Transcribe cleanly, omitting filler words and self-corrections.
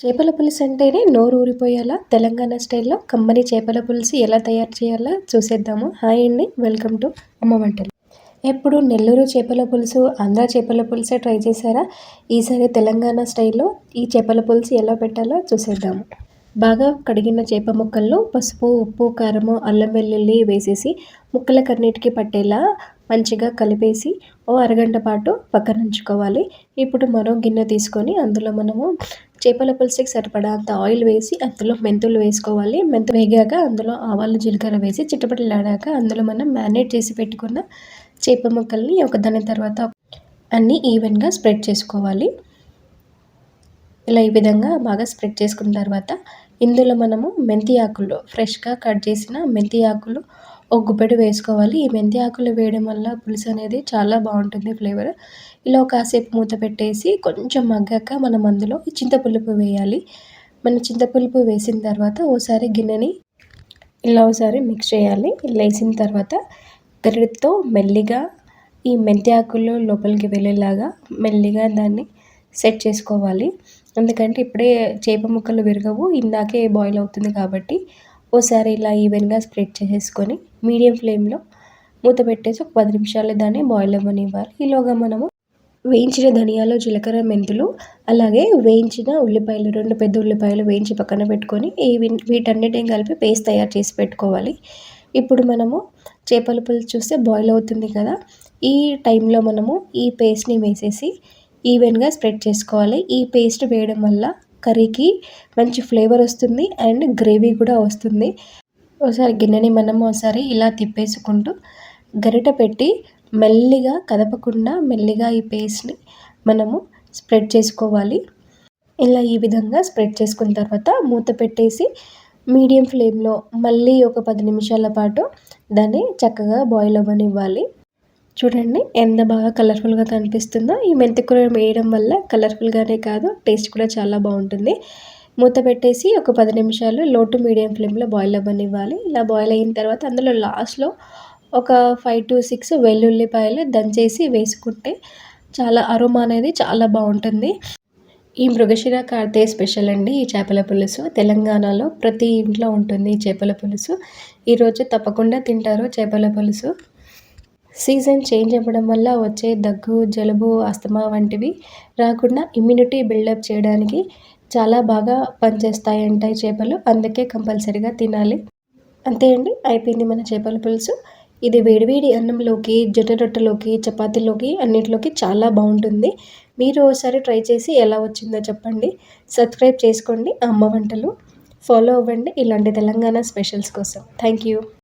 చేపల పులుసు అంటేనే నోరు ఊరిపోయేలా తెలంగాణ స్టైల్‌లో కమ్మని చేపల పులుసు ఎలా తయారు చేయాలో చూసేద్దాము. హాయ్ అండి. వెల్కమ్ టు అమ్మ వంటలు. ఎప్పుడు నెల్లూరు చేపల పులుసు, ఆంధ్ర చేపల పులుసే ట్రై చేశారా? ఈసారి తెలంగాణ స్టైల్‌లో ఈ చేపల పులుసు ఎలా పెట్టాలో చూసేద్దాము. బాగా కడిగిన చేప ముక్కల్లో పసుపు, ఉప్పు, కారము, అల్లం వెల్లుల్లి వేసేసి ముక్కలకన్నిటికి పట్టేలా మంచిగా కలిపేసి ఓ అరగంట పాటు పక్కనుంచుకోవాలి. ఇప్పుడు మరో గిన్నె తీసుకొని అందులో మనము చేపల పులుసుకి సరిపడా అంత ఆయిల్ వేసి అందులో మెంతులు వేసుకోవాలి. మెంతులు వేగాక అందులో ఆవాలు, జీలకర్ర వేసి చిటపటలాడాక అందులో మనం మ్యారినేట్ చేసి పెట్టుకున్న చేప ముక్కల్ని ఒకదాని తర్వాత అన్నీ ఈవెన్‌గా స్ప్రెడ్ చేసుకోవాలి. ఇలా ఈ విధంగా బాగా స్ప్రెడ్ చేసుకున్న తర్వాత ఇందులో మనము మెంతి ఆకులు ఫ్రెష్‌గా కట్ చేసిన మెంతి ఆకులు ఒక గుప్పెడు వేసుకోవాలి. ఈ మెంతి ఆకులు వేయడం వల్ల పులుసు అనేది చాలా బాగుంటుంది ఫ్లేవర్. ఇలా కాసేపు మూత పెట్టేసి కొంచెం మగ్గాక మనం అందులో చింతపులుపు వేయాలి. మన చింతపులుపు వేసిన తర్వాత ఓసారి గిన్నెని ఇలా ఒకసారి మిక్స్ చేయాలి. ఇలా వేసిన తర్వాత గరిటెతో మెల్లిగా ఈ మెంతి ఆకులు లోపలికి వెళ్ళేలాగా మెల్లిగా దాన్ని సెట్ చేసుకోవాలి. ఎందుకంటే ఇప్పుడే చేప ముక్కలు విరగవు, ఇందాకే బాయిల్ అవుతుంది కాబట్టి ఓసారి ఇలా ఈవెన్‌గా స్ప్రెడ్ చేసేసుకొని మీడియం ఫ్లేమ్‌లో మూత పెట్టేసి ఒక 10 నిమిషాలు దాన్ని బాయిల్ అవ్వనివ్వాలి. ఈలోగా మనము వేయించిన ధనియాలు, జీలకర్ర, మెంతులు అలాగే వేయించిన ఉల్లిపాయలు 2 పెద్ద ఉల్లిపాయలు వేయించి పక్కన పెట్టుకొని వీటన్నిటిని కలిపి పేస్ట్ తయారు చేసి పెట్టుకోవాలి. ఇప్పుడు మనము చేపల పులుసు చూస్తే బాయిల్ అవుతుంది కదా! ఈ టైంలో మనము ఈ పేస్ట్‌ని వేసేసి ఈవెన్‌గా స్ప్రెడ్ చేసుకోవాలి. ఈ పేస్ట్ వేయడం వల్ల కర్రీకి మంచి ఫ్లేవర్ వస్తుంది అండ్ గ్రేవీ కూడా వస్తుంది. ఒకసారి గిన్నెని మనము ఒకసారి ఇలా తిప్పేసుకుంటూ గరిట పెట్టి మెల్లిగా కదపకుండా మెల్లిగా ఈ పేస్ట్‌ని మనము స్ప్రెడ్ చేసుకోవాలి. ఇలా ఈ విధంగా స్ప్రెడ్ చేసుకున్న తర్వాత మూత పెట్టేసి మీడియం ఫ్లేమ్‌లో మళ్ళీ ఒక 10 నిమిషాల పాటు దాన్ని చక్కగా బాయిల్ అవ్వనివ్వాలి. చూడండి ఎంత బాగా కలర్ఫుల్‌గా కనిపిస్తుందో. ఈ మెంతి కూర వేయడం వల్ల కలర్ఫుల్‌గానే కాదు టేస్ట్ కూడా చాలా బాగుంటుంది. మూత పెట్టేసి ఒక 10 నిమిషాలు లో టు మీడియం ఫ్లేమ్‌లో బాయిల్ అవ్వనివ్వాలి. ఇలా బాయిల్ అయిన తర్వాత అందులో లాస్ట్‌లో ఒక 5-6 వెల్లుల్లిపాయలు దంచేసి వేసుకుంటే చాలా అరోమా అనేది చాలా బాగుంటుంది. ఈ మృగశిర కార్తె స్పెషల్ అండి ఈ చేపల పులుసు. తెలంగాణలో ప్రతి ఇంట్లో ఉంటుంది ఈ చేపల పులుసు. ఈరోజు తప్పకుండా తింటారు చేపల పులుసు. సీజన్ చేంజ్ అవ్వడం వల్ల వచ్చే దగ్గు, జలుబు, ఆస్తమా వంటివి రాకుండా ఇమ్యూనిటీ బిల్డప్ చేయడానికి చాలా బాగా పనిచేస్తాయంట ఈ చేపలు. అందుకే కంపల్సరీగా తినాలి. అంతే అండి, అయిపోయింది మన చేపల పులుసు. ఇది వేడివేడి అన్నంలోకి, జొన్న రొట్టెలోకి, చపాతీలోకి అన్నిటిలోకి చాలా బాగుంటుంది. మీరు ఒకసారి ట్రై చేసి ఎలా వచ్చిందో చెప్పండి. సబ్స్క్రైబ్ చేసుకోండి అమ్మ వంటలు. ఫాలో అవ్వండి ఇలాంటి తెలంగాణ స్పెషల్స్ కోసం. Thank you.